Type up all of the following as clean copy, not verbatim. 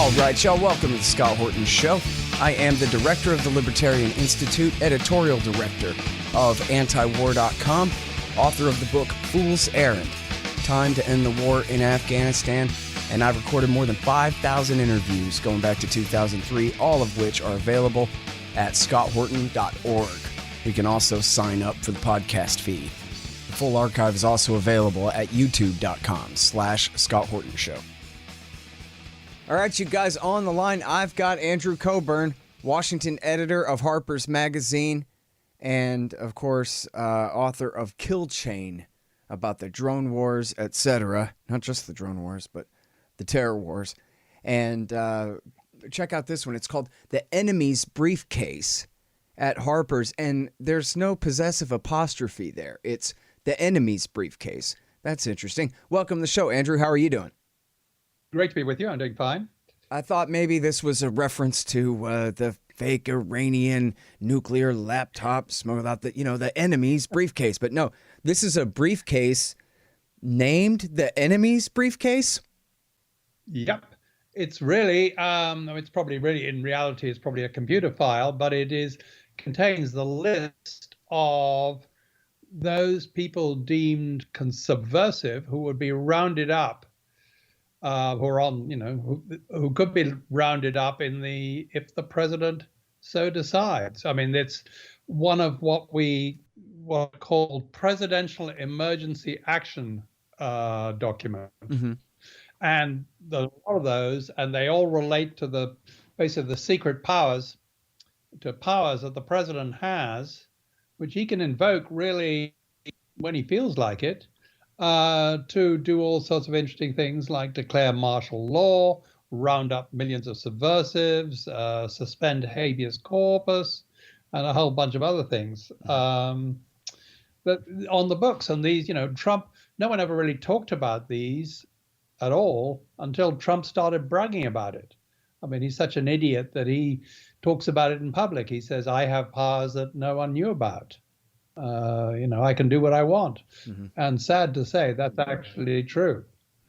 All right, y'all, welcome to the Scott Horton Show. I am the director of the Libertarian Institute, editorial director of antiwar.com, author of the book Fool's Errand, Time to End the War in Afghanistan, and I've recorded more than 5,000 interviews going back to 2003, all of which are available at scotthorton.org. You can also sign up for the podcast feed. The full archive is also available at youtube.com/Scott Horton Show. All right, you guys, on the line, I've got Andrew Cockburn, Washington editor of Harper's Magazine, and, of course, author of Kill Chain, about the drone wars, etc. Not just the drone wars, but the terror wars. And check out this one. It's called The Enemy's Briefcase at Harper's, and there's no possessive apostrophe there. It's The Enemy's Briefcase. That's interesting. Welcome to the show, Andrew. How are you doing? Great to be with you. I'm doing fine. I thought maybe this was a reference to the fake Iranian nuclear laptop smuggled out the enemy's briefcase. But no, this is a briefcase named The Enemy's Briefcase? Yep. It's really, it's probably really, in reality, it's probably a computer file, but contains the list of those people deemed subversive who would be rounded up. Who are on, who could be rounded up if the president so decides. I mean, it's one of what are called presidential emergency action documents. Mm-hmm. And a lot of those, and they all relate to basically the secret powers that the president has, which he can invoke really when he feels like it. To do all sorts of interesting things like declare martial law, round up millions of subversives, suspend habeas corpus, and a whole bunch of other things. But on the books, and these, Trump, no one ever really talked about these at all until Trump started bragging about it. I mean, he's such an idiot that he talks about it in public. He says, I have powers that no one knew about. I can do what I want. Mm-hmm. And sad to say, that's actually true.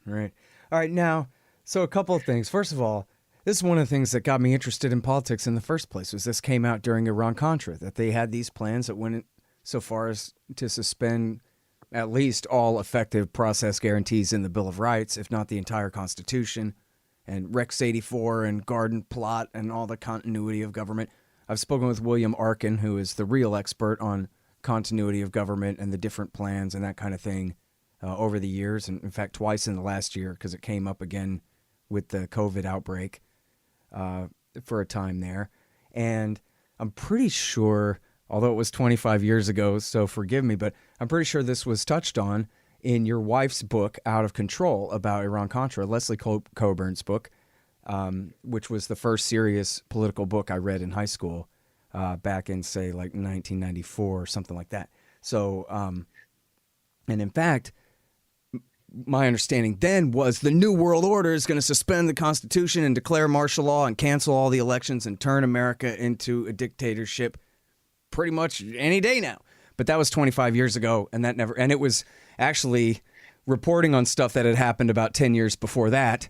Right. All right. Now, so a couple of things. First of all, this is one of the things that got me interested in politics in the first place, was this came out during Iran-Contra, that they had these plans that went so far as to suspend at least all effective process guarantees in the Bill of Rights, if not the entire Constitution, and Rex 84 and Garden Plot and all the continuity of government. I've spoken with William Arkin, who is the real expert on continuity of government and the different plans and that kind of thing over the years. And in fact, twice in the last year, because it came up again with the COVID outbreak for a time there. And I'm pretty sure, although it was 25 years ago, so forgive me, but I'm pretty sure this was touched on in your wife's book, Out of Control, about Iran-Contra, Leslie Coburn's book, which was the first serious political book I read in high school. Back in, say, like 1994 or something like that. So, and in fact, my understanding then was the New World Order is going to suspend the Constitution and declare martial law and cancel all the elections and turn America into a dictatorship pretty much any day now. But that was 25 years ago, and it was actually reporting on stuff that had happened about 10 years before that,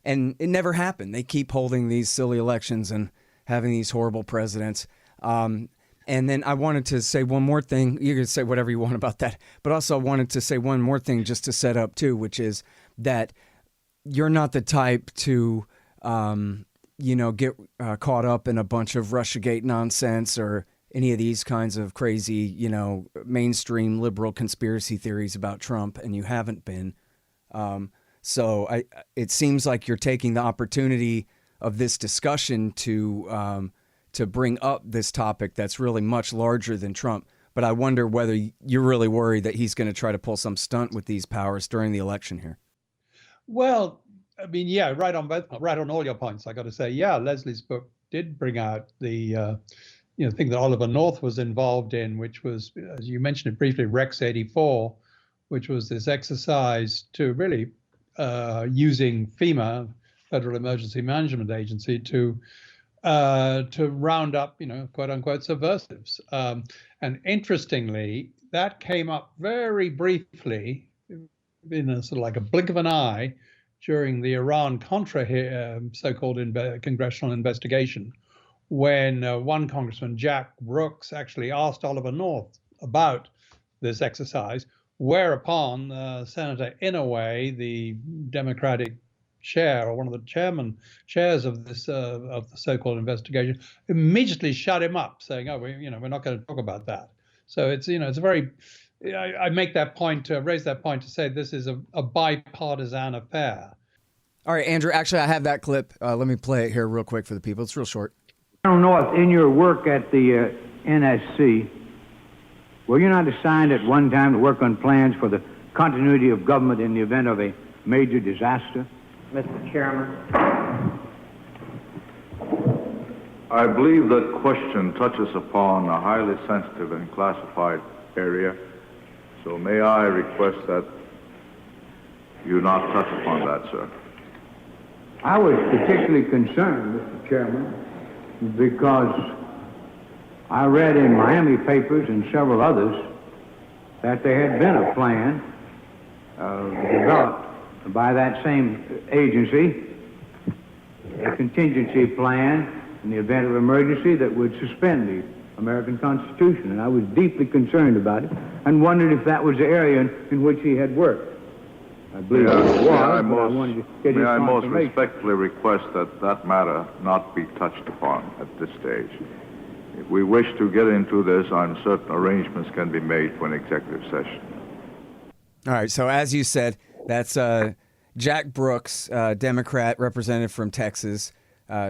and it never happened. They keep holding these silly elections and having these horrible presidents. And then I wanted to say one more thing. You can say whatever you want about that. But also I wanted to say one more thing just to set up, too, which is that you're not the type to, get caught up in a bunch of Russiagate nonsense or any of these kinds of crazy, mainstream liberal conspiracy theories about Trump, and you haven't been. So it seems like you're taking the opportunity of this discussion to bring up this topic that's really much larger than Trump. But I wonder whether you're really worried that he's going to try to pull some stunt with these powers during the election here. Well, I mean, yeah, right on all your points. I got to say, yeah, Leslie's book did bring out the thing that Oliver North was involved in, which was, as you mentioned it briefly, Rex 84, which was this exercise to really using FEMA, Federal Emergency Management Agency, to round up, quote unquote, subversives. And interestingly, that came up very briefly in a sort of like a blink of an eye during the Iran-Contra so-called congressional investigation, when one Congressman, Jack Brooks, actually asked Oliver North about this exercise, whereupon Senator Inouye, the Democratic chair or one of the chairs of this of the so-called investigation, immediately shut him up, saying, "Oh, we're not going to talk about that." So it's it's a very I make that point to raise that point to say this is a bipartisan affair. All right, Andrew, actually, I have that clip. Let me play it here real quick for the people. It's real short. I don't know if in your work at the NSC, were you not assigned at one time to work on plans for the continuity of government in the event of a major disaster? Mr. Chairman. I believe the question touches upon a highly sensitive and classified area, so may I request that you not touch upon that, sir? I was particularly concerned, Mr. Chairman, because I read in Miami papers and several others that there had been a plan developed by that same agency, a contingency plan in the event of emergency that would suspend the American Constitution. And I was deeply concerned about it and wondered if that was the area in which he had worked. I believe it was, but I wanted to get his May I most confirmation. respectfully request that that matter not be touched upon at this stage. If we wish to get into this, I'm certain arrangements can be made for an executive session. All right, so as you said, that's Jack Brooks, Democrat representative from Texas,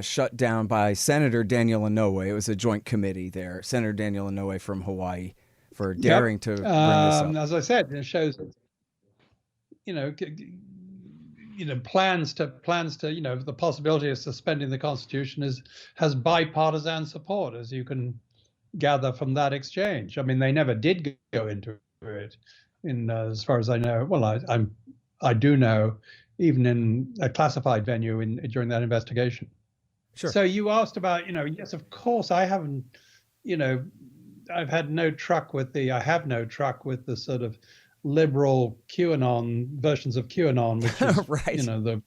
shut down by Senator Daniel Inouye. It was a joint committee there. Senator Daniel Inouye from Hawaii for daring to bring this up. As I said, it shows that plans to the possibility of suspending the Constitution has bipartisan support, as you can gather from that exchange. I mean, they never did go into it, as far as I know. Well, I do know, even in a classified venue during that investigation. Sure. So you asked about, yes, of course, I haven't, I've had no truck with I have no truck with the sort of liberal QAnon versions of QAnon, which is, right. The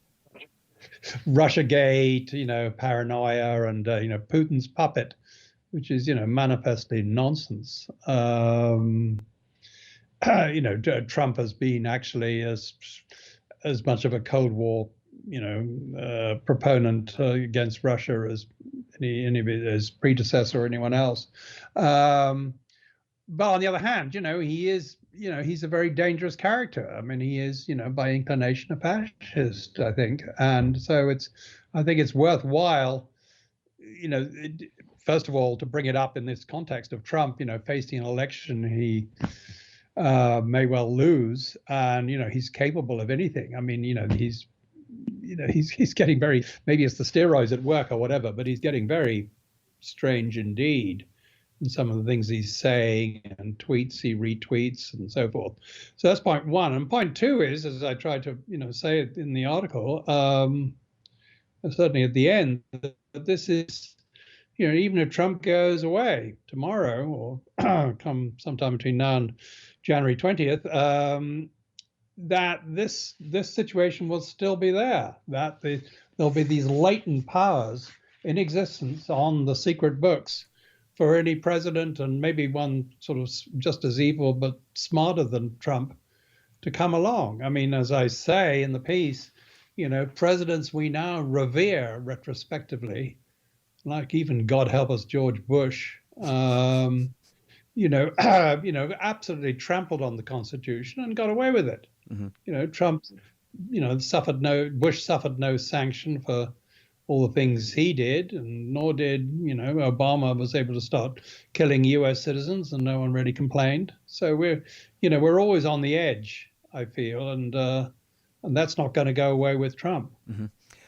Russiagate, paranoia, and, Putin's puppet, which is, manifestly nonsense. Trump has been actually as much of a Cold War, proponent against Russia as any of his predecessor or anyone else. But on the other hand, he is, he's a very dangerous character. I mean, he is, by inclination a fascist, I think. And so I think it's worthwhile, first of all, to bring it up in this context of Trump, facing an election he may well lose, and he's capable of anything. I mean, he's getting very, maybe it's the steroids at work or whatever, but he's getting very strange indeed in some of the things he's saying and tweets he retweets and so forth. So that's point one. And point two is, as I tried to say it in the article, certainly at the end, that this is, even if Trump goes away tomorrow or come sometime between now and January 20th, that this situation will still be there, that there'll be these latent powers in existence on the secret books for any president, and maybe one sort of just as evil but smarter than Trump, to come along. I mean, as I say in the piece, presidents we now revere retrospectively, like even, God help us, George Bush, absolutely trampled on the Constitution and got away with it. Mm-hmm. Trump, Bush suffered no sanction for all the things he did, and nor did, Obama was able to start killing U.S. citizens, and no one really complained. So we're always on the edge, I feel, and that's not going to go away with Trump. Mm-hmm.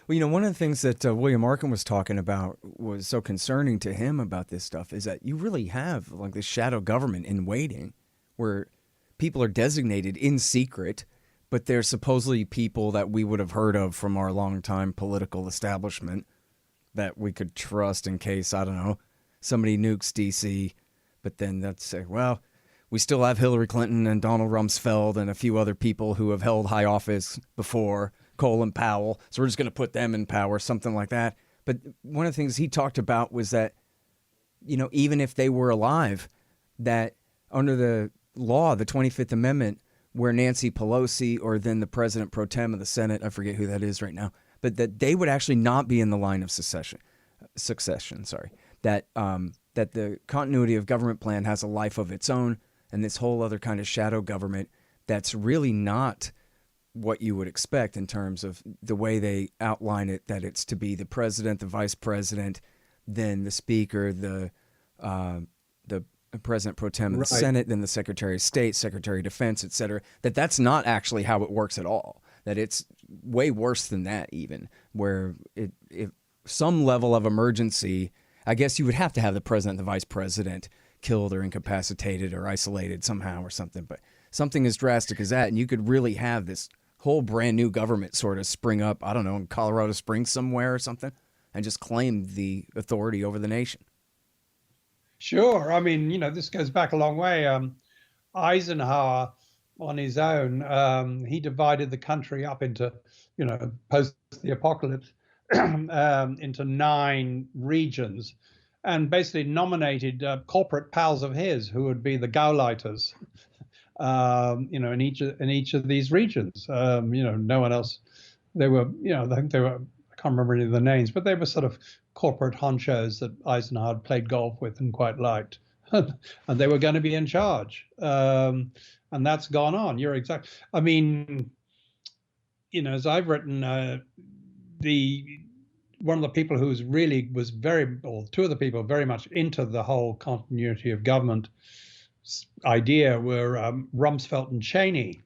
Well, one of the things that William Arkin was talking about was so concerning to him about this stuff is that you really have like this shadow government in waiting, where people are designated in secret, but they're supposedly people that we would have heard of from our longtime political establishment that we could trust in case, I don't know, somebody nukes D.C., but then that's say, well, we still have Hillary Clinton and Donald Rumsfeld and a few other people who have held high office before Colin Powell, so we're just going to put them in power, something like that. But one of the things he talked about was that, even if they were alive, that under the law, the 25th Amendment, where Nancy Pelosi or then the president pro tem of the Senate, I forget who that is right now, but that they would actually not be in the line of succession. That the continuity of government plan has a life of its own, and this whole other kind of shadow government that's really not what you would expect in terms of the way they outline it, that it's to be the president, the vice president, then the speaker, the president pro tem of the Senate, then the secretary of state, secretary of defense, et cetera, that's not actually how it works at all. That it's way worse than that, even, where if some level of emergency, I guess you would have to have the president and the vice president killed or incapacitated or isolated somehow or something. But something as drastic as that, and you could really have this whole brand new government sort of spring up, I don't know, in Colorado Springs somewhere or something, and just claim the authority over the nation. Sure. I mean, this goes back a long way. Eisenhower, on his own, he divided the country up into, post the apocalypse, into 9 regions, and basically nominated corporate pals of his who would be the Gauleiters, in each of these regions. No one else. They were, I think they were. I can't remember any of the names, but they were sort of corporate honchos that Eisenhower played golf with and quite liked, and they were going to be in charge. And that's gone on. You're exact. I mean, as I've written, one of the people who was two of the people very much into the whole continuity of government idea were Rumsfeld and Cheney.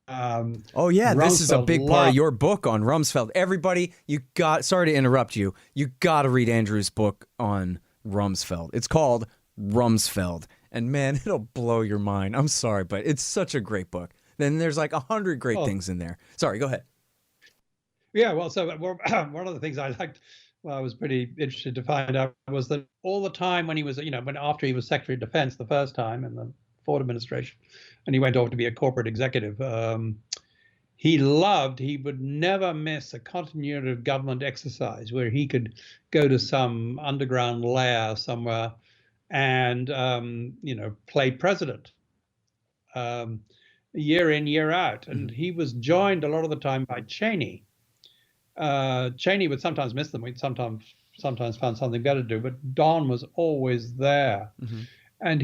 This is a big part of your book on Rumsfeld. Everybody, sorry to interrupt you. You got to read Andrew's book on Rumsfeld. It's called Rumsfeld. And man, it'll blow your mind. I'm sorry, but it's such a great book. Then there's like 100 great things in there. Sorry, go ahead. Yeah, well, so one of the things I liked, I was pretty interested to find out, was that all the time when he was, after he was Secretary of Defense the first time in the Ford administration, and he went off to be a corporate executive, he would never miss a continuity of government exercise where he could go to some underground lair somewhere and, play president year in, year out. And he was joined a lot of the time by Cheney. Cheney would sometimes miss them. We'd sometimes found something better to do, but Don was always there. Mm-hmm. And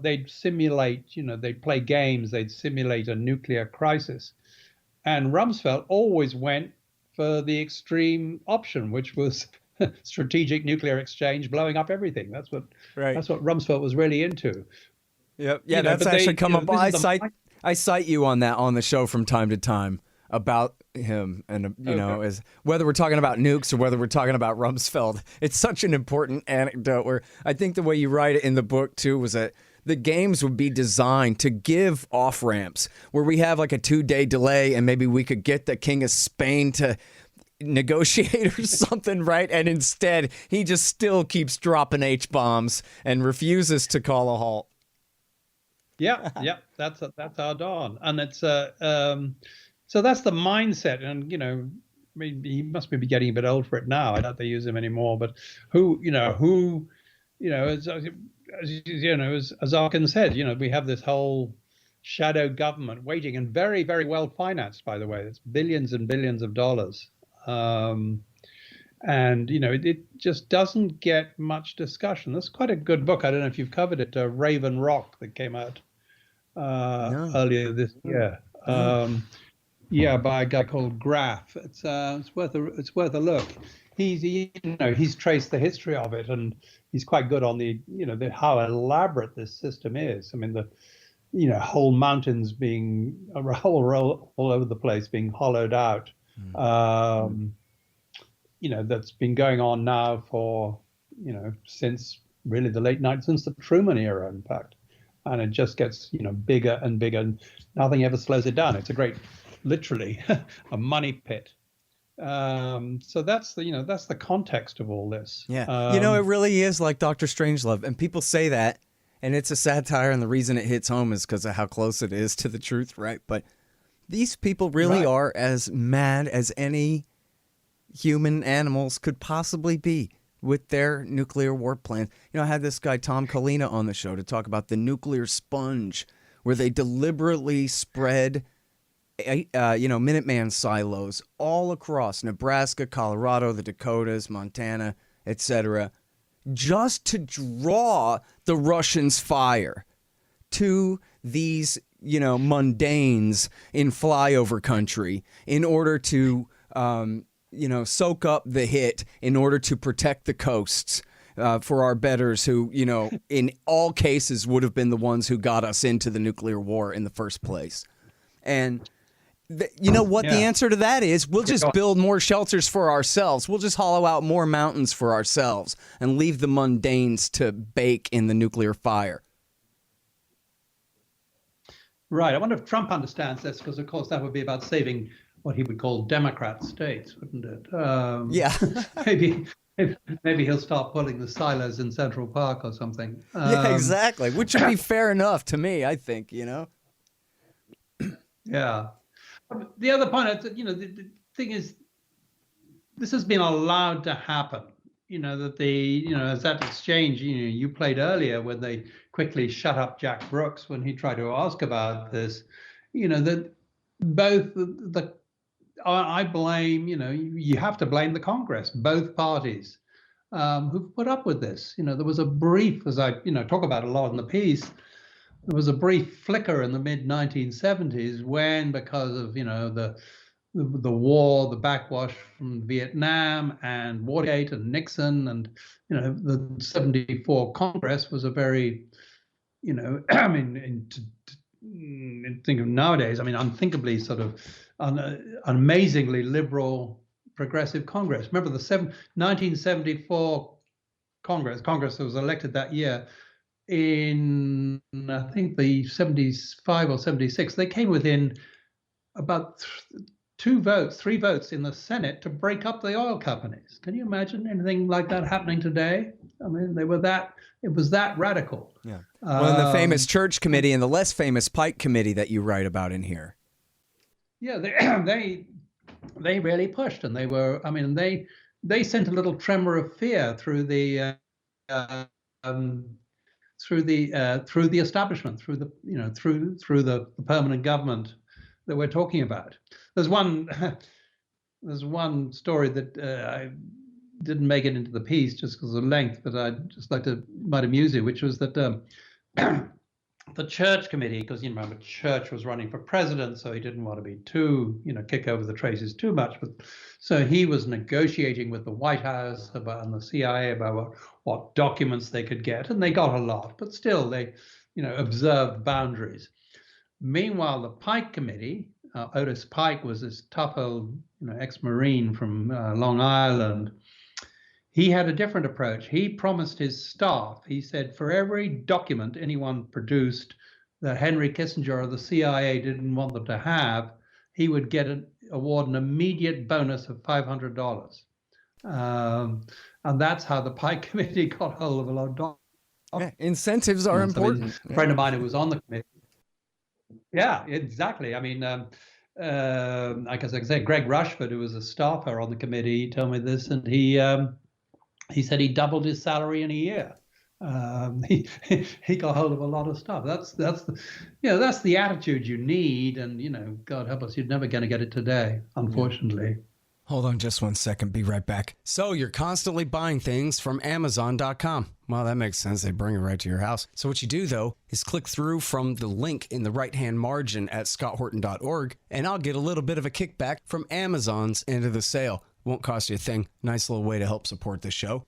they'd simulate, they'd play games, they'd simulate a nuclear crisis. And Rumsfeld always went for the extreme option, which was strategic nuclear exchange, blowing up everything. That's what Rumsfeld was really into. Yep. Yeah, that's actually come up. I cite you on that on the show from time to time about him, and as whether we're talking about nukes or whether we're talking about Rumsfeld. It's such an important anecdote where I think the way you write it in the book too was that the games would be designed to give off ramps where we have like a 2-day delay and maybe we could get the King of Spain to negotiate or something, right? And instead he just still keeps dropping H-bombs and refuses to call a halt. Yeah, that's our Don, and it's so that's the mindset. And I mean, he must be getting a bit old for it now. I doubt they use him anymore. But as Arkin said, we have this whole shadow government waiting, and very, very well financed, by the way. It's billions and billions of dollars. And it just doesn't get much discussion. That's quite a good book. I don't know if you've covered it, Raven Rock, that came out earlier this year. By a guy called Graff. It's worth a look. He's traced the history of it, and he's quite good on the how elaborate this system is. I mean, the whole mountains being all over the place being hollowed out. That's been going on now for since really the late 90s, since the Truman era, in fact, and it just gets bigger and bigger, and nothing ever slows it down. It's literally a money pit. So that's the context of all this. Yeah, it really is like Dr. Strangelove, and people say that, and it's a satire, and the reason it hits home is because of how close it is to the truth, right? But These people really Right. are as mad as any human animals could possibly be with their nuclear war plans. You know, I had this guy, Tom Kalina, on the show to talk about the nuclear sponge, where they deliberately spread, Minuteman silos all across Nebraska, Colorado, the Dakotas, Montana, etc., just to draw the Russians' fire to these, mundanes in flyover country in order to, soak up the hit in order to protect the coasts for our betters who, in all cases would have been the ones who got us into the nuclear war in the first place. And you know what the Yeah. answer to that is? We'll just build more shelters for ourselves. We'll just hollow out more mountains for ourselves and leave the mundanes to bake in the nuclear fire. Right. I wonder if Trump understands this, because, of course, that would be about saving what he would call Democrat states, wouldn't it? Yeah. maybe he'll start pulling the silos in Central Park or something. Yeah, exactly. Which would be fair enough to me, I think, Yeah. The other point, the thing is, this has been allowed to happen. That as that exchange, you played earlier when they quickly shut up Jack Brooks when he tried to ask about this, that both I blame, you have to blame the Congress, both parties who've put up with this. There was a brief, as I, talk about a lot in the piece, there was a brief flicker in the mid 1970s when, because of, the war, the backwash from Vietnam and Watergate and Nixon, and the '74 Congress was a very, I mean, think of nowadays, unthinkably sort of amazingly liberal, progressive Congress. Remember the 1974 Congress that was elected that year. In I think the 75 or 76, they came within about three votes in the Senate to break up the oil companies. Can you imagine anything like that happening today? It was that radical. Yeah. Well, the famous Church Committee and the less famous Pike Committee that you write about in here. Yeah, they really pushed, and they were. They sent a little tremor of fear through the establishment, through the permanent government that we're talking about. There's one story that I didn't make it into the piece just because of length, but I'd just might amuse you, which was that the Church Committee, because remember Church was running for president, so he didn't want to be too kick over the traces too much, but so he was negotiating with the White House and the CIA about what documents they could get, and they got a lot, but still they observed boundaries. Meanwhile, the Pike Committee, Otis Pike was this tough old ex-Marine from Long Island. He had a different approach. He promised his staff, he said, for every document anyone produced that Henry Kissinger or the CIA didn't want them to have, he would award an immediate bonus of $500. And that's how the Pike Committee got hold of a lot of documents. Yeah, incentives are important. A friend of mine who was on the committee. Yeah, exactly. Like as I said, Greg Rushford, who was a staffer on the committee, told me this, and he said he doubled his salary in a year. He got hold of a lot of stuff. That's the attitude you need, and God help us, you're never going to get it today, unfortunately. Hold on just 1 second. Be right back. So you're constantly buying things from Amazon.com. Well, that makes sense. They bring it right to your house. So what you do, though, is click through from the link in the right-hand margin at scotthorton.org, and I'll get a little bit of a kickback from Amazon's end of the sale. Won't cost you a thing. Nice little way to help support the show.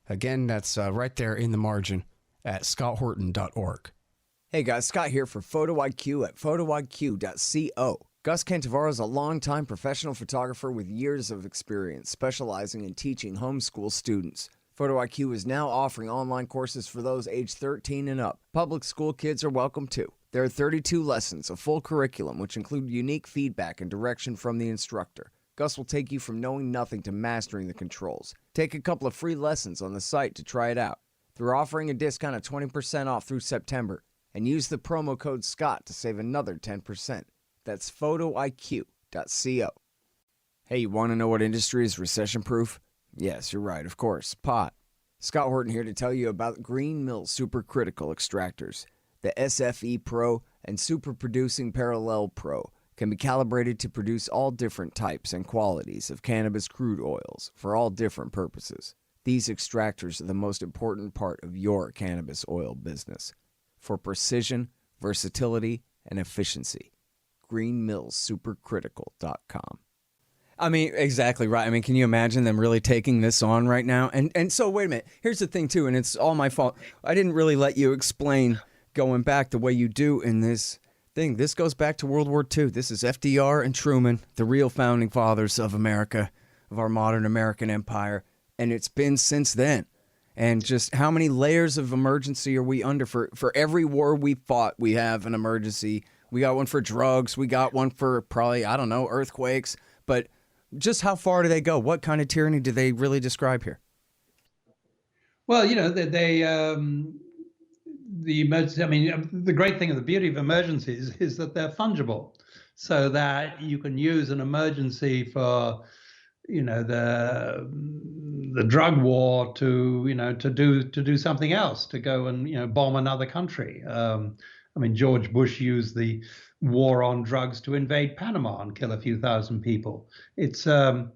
Again, that's right there in the margin at scotthorton.org. Hey guys, Scott here for Photo IQ at photoiq.co. Gus Cantavaro is a longtime professional photographer with years of experience specializing in teaching homeschool students. Photo IQ is now offering online courses for those age 13 and up. Public school kids are welcome too. There are 32 lessons, a full curriculum, which include unique feedback and direction from the instructor. Gus will take you from knowing nothing to mastering the controls. Take a couple of free lessons on the site to try it out. They're offering a discount of 20% off through September, and use the promo code SCOTT to save another 10%. That's photoiq.co. Hey, you want to know what industry is recession-proof? Yes, you're right, of course, pot. Scott Horton here to tell you about Green Mill Supercritical Extractors. The SFE Pro and Super Producing Parallel Pro can be calibrated to produce all different types and qualities of cannabis crude oils for all different purposes. These extractors are the most important part of your cannabis oil business for precision, versatility, and efficiency. greenmillsupercritical.com. I mean, exactly right. I mean, can you imagine them really taking this on right now? And so, wait a minute. Here's the thing, too, and it's all my fault. I didn't really let you explain going back the way you do in this thing. This goes back to World War II. This is FDR and Truman, the real founding fathers of America, of our modern American empire, and it's been since then. And just how many layers of emergency are we under? For every war we fought, we have an emergency. We got one for drugs. We got one for probably, I don't know, earthquakes. But just how far do they go? What kind of tyranny do they really describe here? Well, you know, the emergency, I mean, the great thing of the beauty of emergencies is that they're fungible, so that you can use an emergency for, you know, the drug war to, you know, to do something else, to go and, you know, bomb another country. I mean, George Bush used the war on drugs to invade Panama and kill a few thousand people. It's and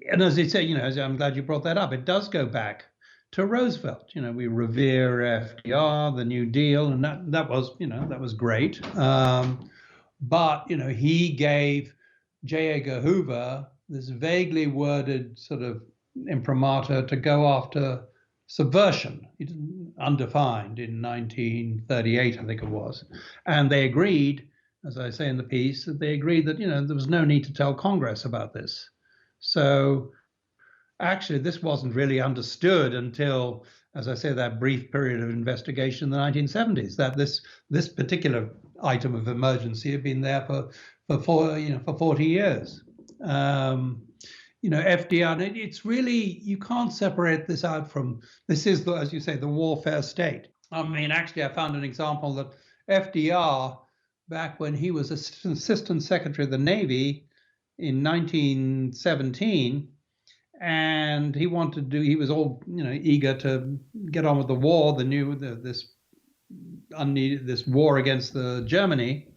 as you say, you know, I'm glad you brought that up. It does go back to Roosevelt. You know, we revere FDR, the New Deal, and that was, you know, that was great. But, you know, he gave J. Edgar Hoover this vaguely worded sort of imprimatur to go after subversion, undefined, in 1938, I think it was. And they agreed, as I say in the piece, that they agreed that, you know, there was no need to tell Congress about this. So actually, this wasn't really understood until, as I say, that brief period of investigation in the 1970s, that this particular item of emergency had been there for 40 years. You know, FDR, it's really, you can't separate this out from, this is, as you say, the warfare state. I mean, actually, I found an example that FDR, back when he was Assistant Secretary of the Navy in 1917, and he was all, you know, eager to get on with the war, this war against Germany,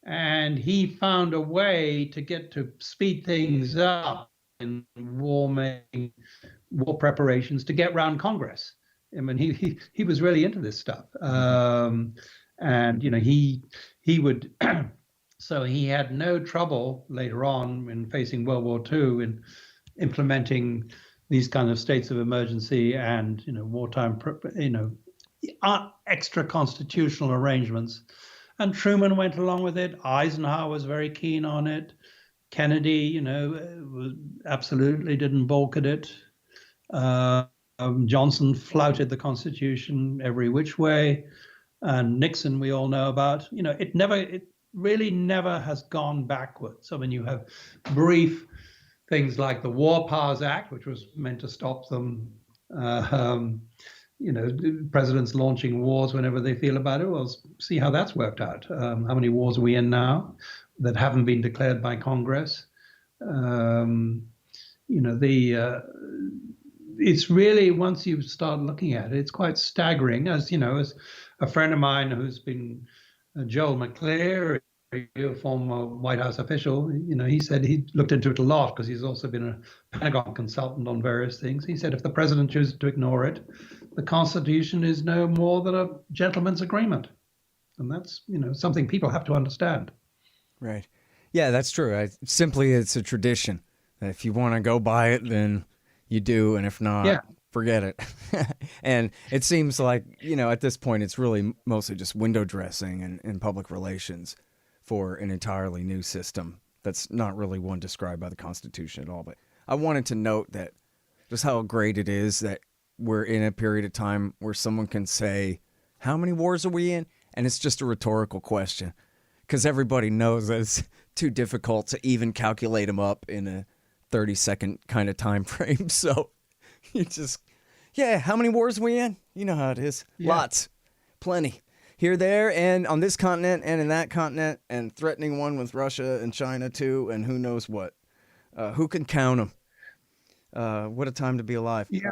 and he found a way to speed things up in war preparations to get round Congress. I mean, he was really into this stuff, and you know, he would. So he had no trouble later on in facing World War II in implementing these kind of states of emergency and, you know, wartime, you know, extra constitutional arrangements. And Truman went along with it. Eisenhower was very keen on it. Kennedy, you know, absolutely didn't balk at it. Johnson flouted the Constitution every which way. And Nixon, we all know about. You know, it really never has gone backwards. I mean, you have brief things like the War Powers Act, which was meant to stop them, you know, presidents launching wars whenever they feel about it. Well, see how that's worked out. How many wars are we in now that haven't been declared by Congress? You know, it's really, once you start looking at it, it's quite staggering. As you know, as a friend of mine who's been Joel McClare, a former White House official, you know, he said he looked into it a lot because he's also been a Pentagon consultant on various things. He said if the president chooses to ignore it, the Constitution is no more than a gentleman's agreement. And that's, you know, something people have to understand. Right. Yeah, that's true. It's a tradition. If you want to go by it, then you do. And if not, forget it. And it seems like, you know, at this point, it's really mostly just window dressing and public relations for an entirely new system that's not really one described by the Constitution at all. But I wanted to note that just how great it is that we're in a period of time where someone can say, how many wars are we in? And it's just a rhetorical question because everybody knows that it's too difficult to even calculate them up in a 30-second kind of time frame. So you just, how many wars are we in? You know how it is. Yeah. Lots. Plenty. here, there, and on this continent and in that continent, and threatening one with Russia and China too, and who knows what. Who can count them? What a time to be alive. Yeah.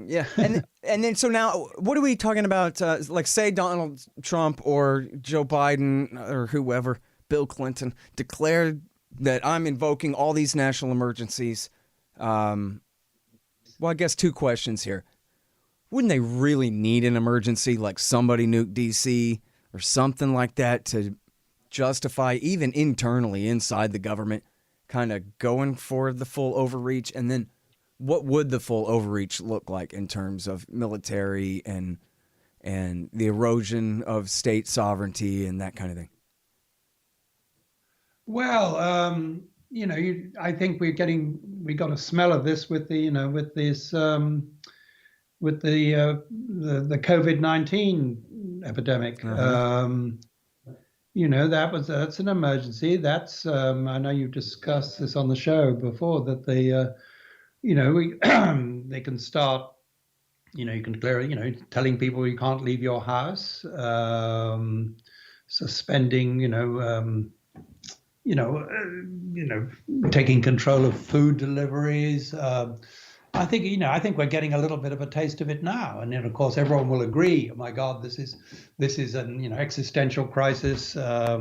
Yeah, and then so now, what are we talking about? Like, say Donald Trump or Joe Biden or whoever, Bill Clinton, declared that I'm invoking all these national emergencies. Well, I guess two questions here. Wouldn't they really need an emergency, like somebody nuked D.C. or something like that, to justify, even internally inside the government, kind of going for the full overreach? And then what would the full overreach look like in terms of military and the erosion of state sovereignty and that kind of thing? Well, I think we got a smell of this with the COVID-19 epidemic. That's an emergency. That's I know you've discussed this on the show before, that they can start, you can declare, telling people you can't leave your house, suspending, taking control of food deliveries. I think we're getting a little bit of a taste of it now, and then of course everyone will agree. Oh my God, this is an existential crisis. I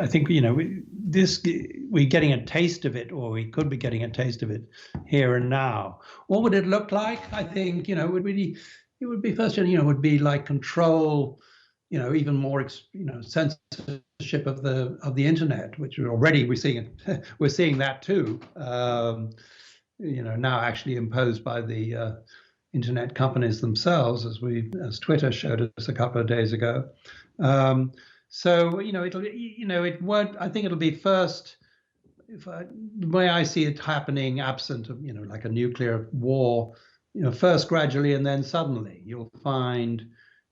think we're getting a taste of it, or we could be getting a taste of it here and now. What would it look like? I think it would be first, would be like control, even more censorship of the internet, which already we're seeing that too. Now actually imposed by the internet companies themselves, as Twitter showed us a couple of days ago. It won't. I think it'll be first. The way I see it happening, absent of like a nuclear war, first gradually and then suddenly, you'll find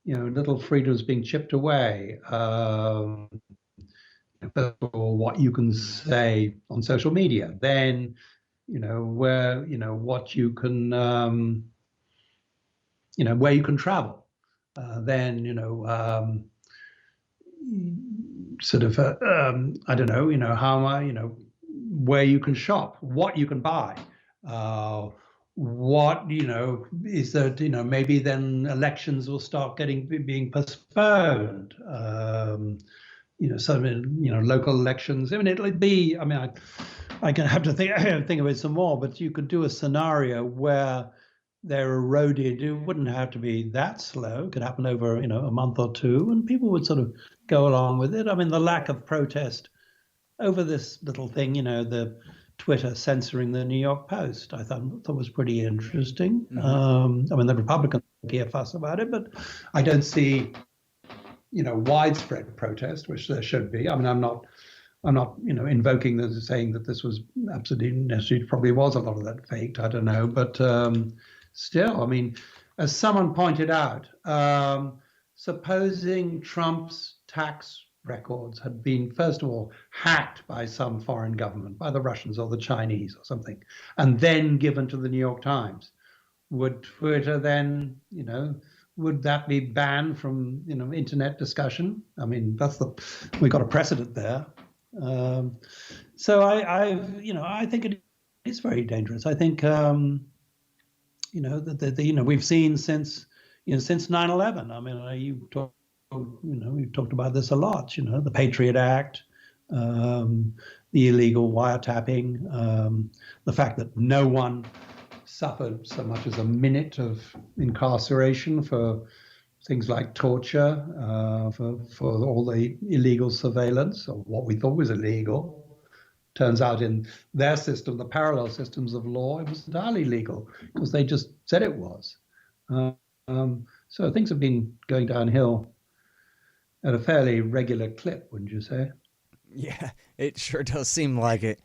little freedoms being chipped away. First of all, what you can say on social media, then what you can where you can travel, then I don't know, how where you can shop, what you can buy, what is that, maybe then elections will start being postponed, local elections. I mean, it'll be, I can have to think of it some more, but you could do a scenario where they're eroded. It wouldn't have to be that slow. It could happen over, a month or two, and people would sort of go along with it. I mean, the lack of protest over this little thing, the Twitter censoring the New York Post, I thought was pretty interesting. The Republicans give a fuss about it, but I don't see, widespread protest, which there should be. I mean, I'm not, invoking this, saying that this was absolutely necessary. Probably was a lot of that faked. I don't know, but still, I mean, as someone pointed out, supposing Trump's tax records had been, first of all, hacked by some foreign government, by the Russians or the Chinese or something, and then given to the New York Times, would Twitter then, would that be banned from, internet discussion? I mean, we got a precedent there. So I think it is very dangerous. I think, we've seen since 9/11. I mean, we've talked about this a lot, the Patriot Act, the illegal wiretapping, the fact that no one suffered so much as a minute of incarceration for things like torture, for all the illegal surveillance, or what we thought was illegal. Turns out in their system, the parallel systems of law, it was entirely legal because they just said it was. So things have been going downhill at a fairly regular clip, wouldn't you say? Yeah, it sure does seem like it.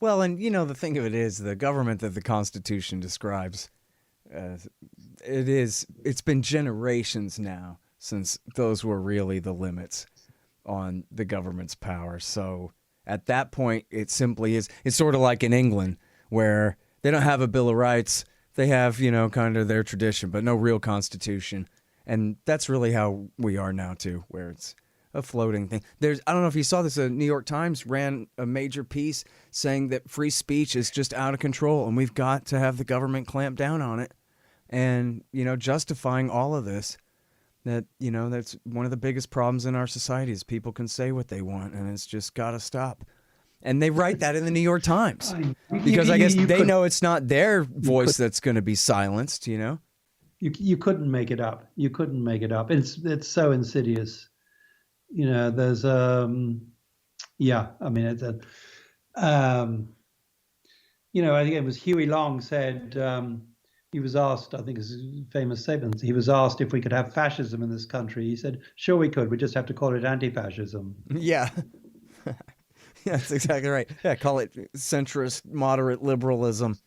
Well, and the thing of it is, the government that the Constitution describes, it's been generations now since those were really the limits on the government's power. So at that point, it simply is. It's sort of like in England, where they don't have a Bill of Rights. They have, kind of their tradition, but no real constitution. And that's really how we are now, too, where it's a floating thing. I don't know if you saw this, the New York Times ran a major piece saying that free speech is just out of control and we've got to have the government clamp down on it. And, justifying all of this, that, that's one of the biggest problems in our society is people can say what they want and it's just got to stop. And they write that in the New York Times because I guess they know it's not their voice that's going to be silenced, You couldn't make it up. You couldn't make it up. It's so insidious. There's I mean it's a I think it was Huey Long said he was asked, I think it's a famous statement, he was asked if we could have fascism in this country. He said, sure we could, we just have to call it anti-fascism. Yeah. Yeah, that's exactly right. Yeah, call it centrist, moderate liberalism.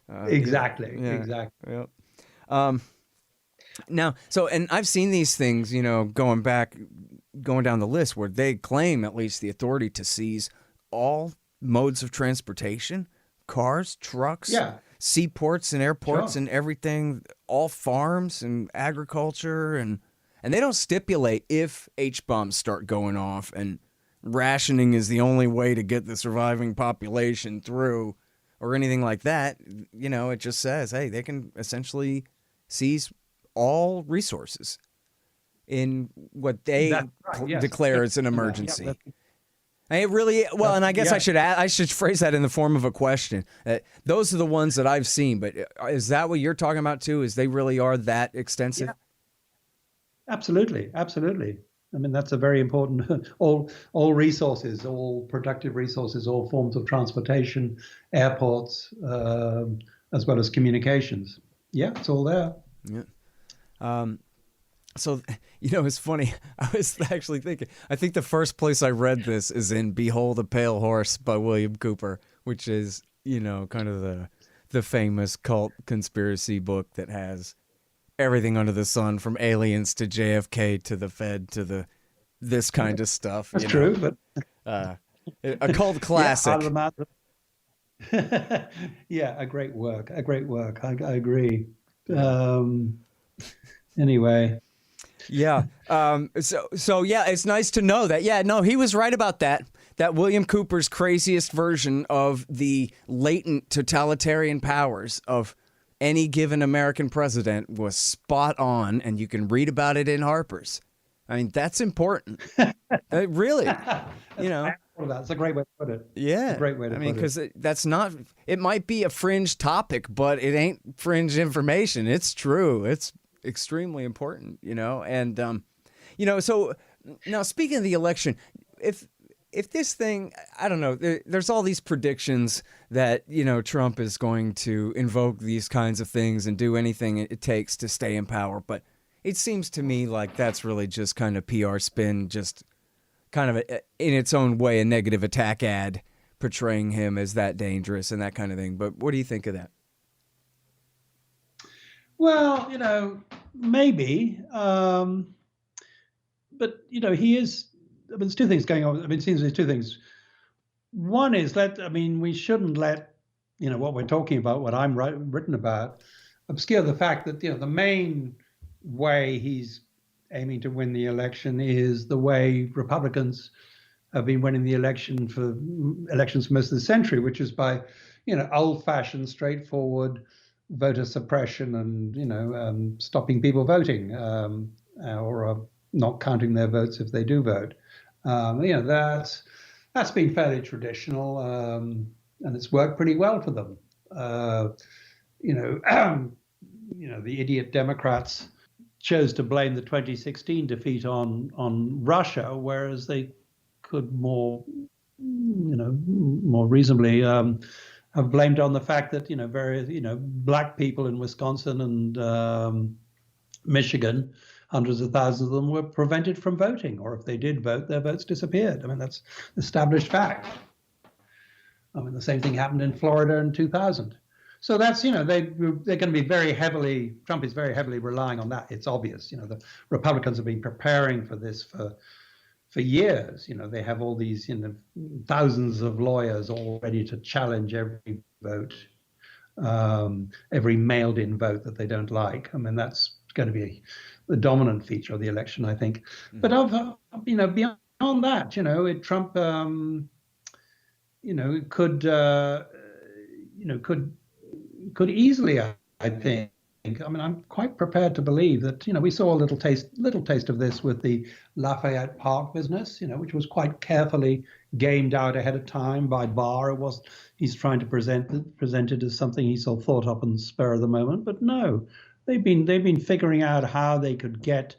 Exactly. Yep. Now, and I've seen these things, going down the list where they claim at least the authority to seize all modes of transportation, cars, trucks, seaports and airports and everything, all farms and agriculture. And they don't stipulate if H-bombs start going off and rationing is the only way to get the surviving population through or anything like that. It just says, hey, they can essentially seize all resources in what they declare as an emergency. It really and I guess I should phrase that in the form of a question. Those are the ones that I've seen, but is that what you're talking about too? Is they really are that extensive? Yeah. Absolutely. I mean, that's a very important, all resources, all productive resources, all forms of transportation, airports, as well as communications. Yeah, it's all there. Yeah. So, it's funny. I was actually thinking, I think the first place I read this is in Behold a Pale Horse by William Cooper, which is, kind of the famous cult conspiracy book that has everything under the sun, from aliens to JFK to the Fed to this kind of stuff. That's true, but a cult classic. Yeah, a great work. I agree. Anyway. Yeah. So it's nice to know that. Yeah, no, he was right about that. That William Cooper's craziest version of the latent totalitarian powers of any given American president was spot on, and you can read about it in Harper's. I mean, that's important. Really, That's a great way to put it. Yeah. It's a great way to put it. I mean, because that's not, it might be a fringe topic, but it ain't fringe information. It's true. It's extremely important, and, so now speaking of the election, if this thing, I don't know, there's all these predictions that, Trump is going to invoke these kinds of things and do anything it takes to stay in power. But it seems to me like that's really just kind of PR spin, just kind of in its own way, a negative attack ad portraying him as that dangerous and that kind of thing. But what do you think of that? Well, maybe. But, he is, there's two things going on. It seems there's two things. One is we shouldn't let, what we're talking about, what I'm written about, obscure the fact that, the main way he's aiming to win the election is the way Republicans have been winning the elections for most of the century, which is by, old-fashioned, straightforward voter suppression and, stopping people voting or not counting their votes if they do vote. That's been fairly traditional, and it's worked pretty well for them. The idiot Democrats chose to blame the 2016 defeat on Russia, whereas they could more reasonably have blamed on the fact that black people in Wisconsin and Michigan, hundreds of thousands of them, were prevented from voting, or if they did vote, their votes disappeared. I mean, that's established fact. I mean, the same thing happened in Florida in 2000. So that's, they're going to be Trump is very heavily relying on that. It's obvious, the Republicans have been preparing for this for years. They have all these, thousands of lawyers all ready to challenge every vote. every mailed-in vote that they don't like. I mean, that's going to be the dominant feature of the election, I think. But beyond that, Trump, could easily, I think. I mean, I'm quite prepared to believe that, we saw a little taste of this with the Lafayette Park business, which was quite carefully gamed out ahead of time by Barr. He's trying to present it as something he sort of thought up on the spur of the moment, but no, they've been figuring out how they could get,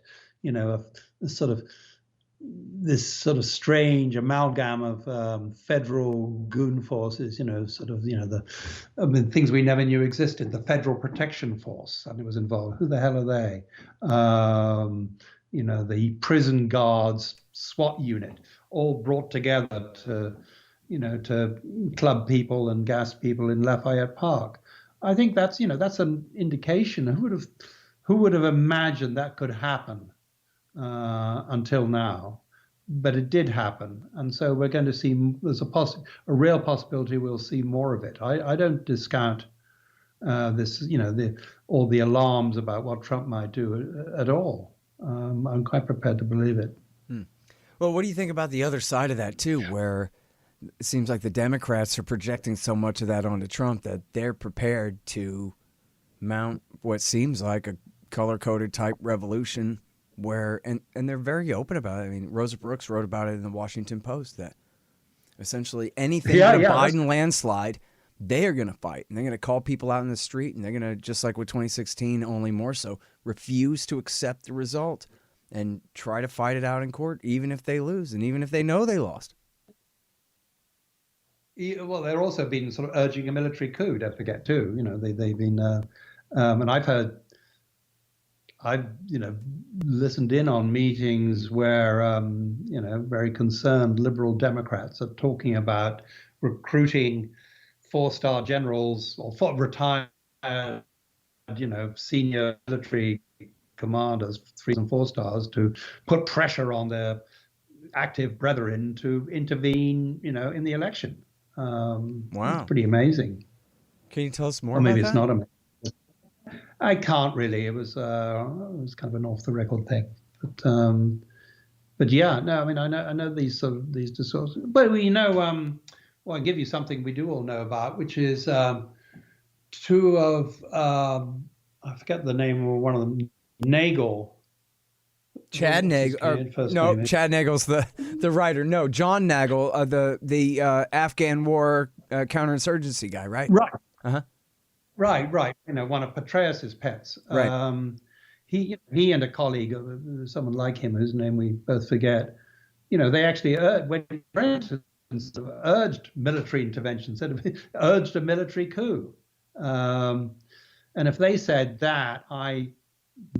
this sort of strange amalgam of federal goon forces, things we never knew existed. The Federal Protection Force suddenly was involved. Who the hell are they? The prison guards SWAT unit, all brought together to club people and gas people in Lafayette Park. I think that's an indication. Who would have imagined that could happen? Until now, but it did happen, and so we're going to see. There's a real possibility we'll see more of it. I don't discount this, all the alarms about what Trump might do at all. I'm quite prepared to believe it. Well, what do you think about the other side of that too, where it seems like the Democrats are projecting so much of that onto Trump that they're prepared to mount what seems like a color-coded type revolution? And they're very open about it. I mean, Rosa Brooks wrote about it in the Washington Post that essentially anything but a Biden landslide, they are going to fight. And they're going to call people out in the street, and they're going to, just like with 2016, only more so, refuse to accept the result and try to fight it out in court, even if they lose and even if they know they lost. Well, they're also been sort of urging a military coup, don't forget, too. They've been, and I've listened in on meetings where very concerned liberal Democrats are talking about recruiting 4-star generals or retired senior military commanders, 3 and 4 stars, to put pressure on their active brethren to intervene in the election. Wow, it's pretty amazing. Can you tell us more or maybe about it's that? not amazing. I can't really. It was kind of an off the record thing, but yeah, no. I mean, I know these disorders, but we know. Well, I'll give you something we do all know about, which is 2 of I forget the name of one of them, Nagel. Chad Nagel. No, Chad Nagel's the writer. No, John Nagel, the Afghan war counterinsurgency guy, right? Right. Uh-huh. Right. One of Petraeus's pets. Right. He and a colleague, someone like him, whose name we both forget, they actually urged military intervention, urged a military coup. And if they said that, I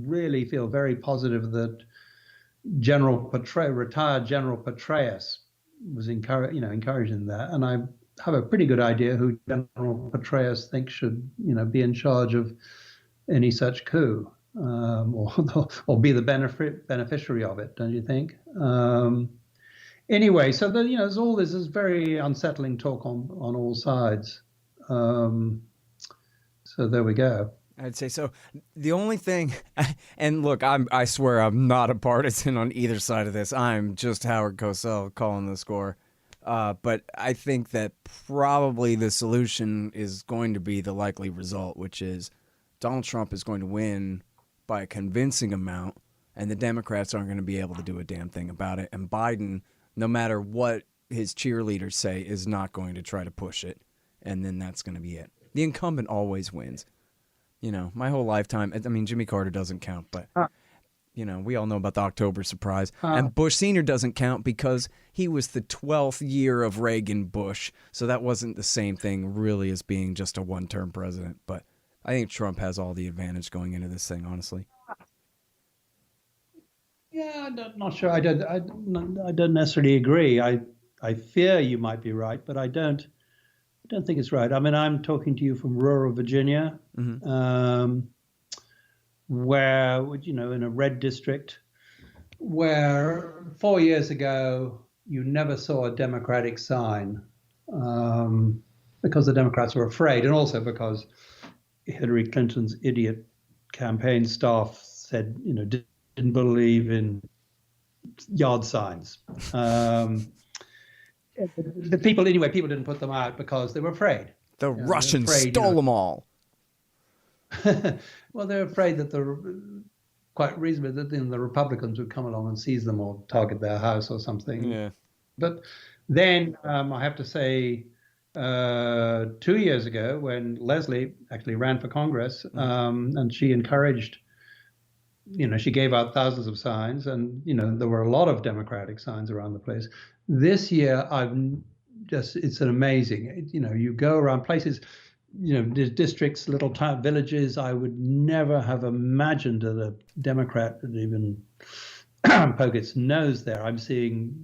really feel very positive that retired General Petraeus was encouraging that, and I have a pretty good idea who General Petraeus thinks should, be in charge of any such coup, or be the beneficiary of it. Don't you think? Anyway, so there's all this very unsettling talk on all sides. So there we go. I'd say so. The only thing, and look, I swear I'm not a partisan on either side of this. I'm just Howard Cosell calling the score. But I think that probably the solution is going to be the likely result, which is Donald Trump is going to win by a convincing amount, and the Democrats aren't going to be able to do a damn thing about it. And Biden, no matter what his cheerleaders say, is not going to try to push it, and then that's going to be it. The incumbent always wins. My whole lifetime, I mean, Jimmy Carter doesn't count, but... we all know about the October surprise. And Bush Sr. doesn't count because he was the 12th year of Reagan-Bush. So that wasn't the same thing really as being just a one-term president. But I think Trump has all the advantage going into this thing, honestly. Yeah, I'm not sure. I don't necessarily agree. I fear you might be right, but I don't think it's right. I mean, I'm talking to you from rural Virginia. Mm-hmm. Where, in a red district, where 4 years ago you never saw a Democratic sign, because the Democrats were afraid, and also because Hillary Clinton's idiot campaign staff said, didn't believe in yard signs. The people didn't put them out because they were afraid. The Russians stole them all. Well, they're afraid that quite reasonably that the Republicans would come along and seize them or target their house or something. Yeah. But then I have to say, 2 years ago, when Leslie actually ran for Congress, and she encouraged, she gave out thousands of signs, and there were a lot of Democratic signs around the place. This year, it's an amazing. You go around places, districts, little town villages. I would never have imagined that a Democrat would even poke its nose there. I'm seeing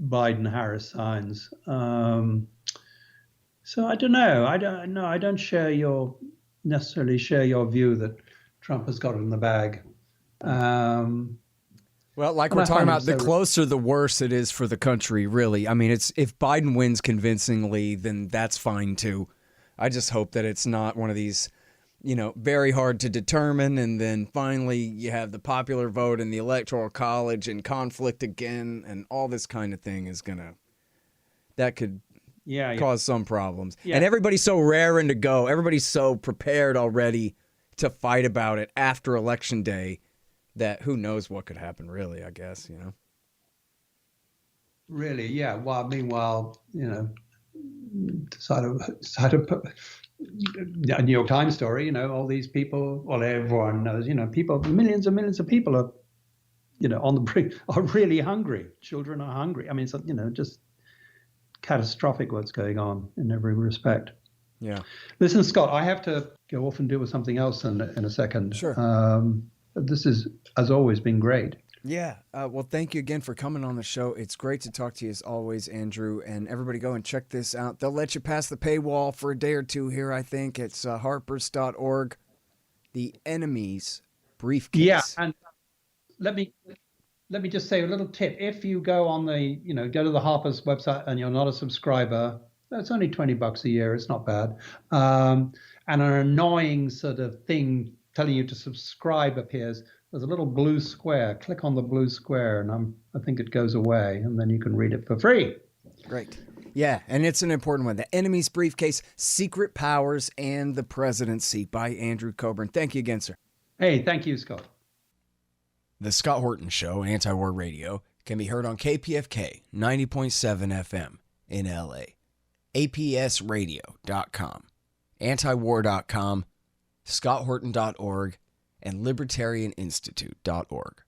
Biden-Harris signs. So I don't know. I don't necessarily share your view that Trump has got it in the bag. Well, like we're talking about, the closer, the worse it is for the country, really. I mean, if Biden wins convincingly, then that's fine, too. I just hope that it's not one of these, very hard to determine, and then finally you have the popular vote in the Electoral College and conflict again, and all this kind of thing is that could cause some problems. Yeah. And everybody's so raring to go. Everybody's so prepared already to fight about it after Election Day that who knows what could happen, really, I guess, Really, yeah. Well, meanwhile, sort of a New York Times story, all these people, well, everyone knows, people, millions and millions of people are, on the brink, are really hungry. Children are hungry. I mean, it's, just catastrophic what's going on in every respect. Yeah. Listen, Scott, I have to go off and deal with something else in a second. Sure. This has always been great. Yeah. Well, thank you again for coming on the show. It's great to talk to you as always, Andrew. And everybody go and check this out. They'll let you pass the paywall for a day or two here, I think. It's harpers.org. The Enemy's Briefcase. Yeah. And let me just say a little tip. If you go on go to the Harper's website and you're not a subscriber, that's only $20 a year. It's not bad. And an annoying sort of thing telling you to subscribe appears. There's a little blue square. Click on the blue square, and I think it goes away, and then you can read it for free. Great. Yeah, and it's an important one. The Enemy's Briefcase, Secret Powers and the Presidency by Andrew Cockburn. Thank you again, sir. Hey, thank you, Scott. The Scott Horton Show, Anti-War Radio, can be heard on KPFK 90.7 FM in LA, APSradio.com, antiwar.com, scotthorton.org, and libertarianinstitute.org.